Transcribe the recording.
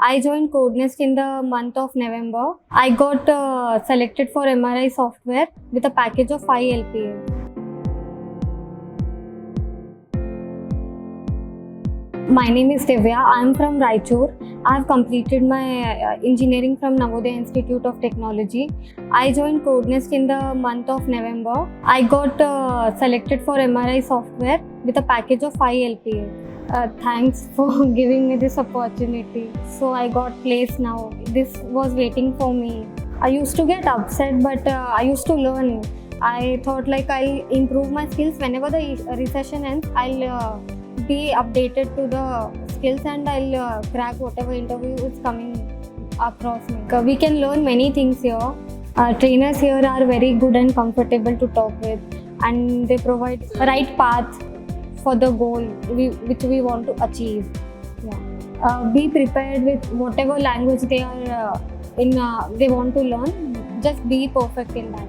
I joined Codenest in the month of November. I got selected for MRI software with a package of 5 LPA. My name is Divya. I am from Raichur. I have completed my engineering from Navodaya Institute of Technology. I joined Codenest in the month of November. I got selected for MRI software with a package of 5 LPA. Thanks for giving me this opportunity. So I got placed now. This was waiting for me. I used to get upset, but I used to learn. I thought like I'll improve my skills whenever the recession ends. I'll be updated to the skills and I'll crack whatever interview is coming across me. We can learn many things here. Trainers here are very good and comfortable to talk with, and they provide a right path for the goal which we want to achieve. Yeah. Be prepared with whatever language they are they want to learn. Just be perfect in that.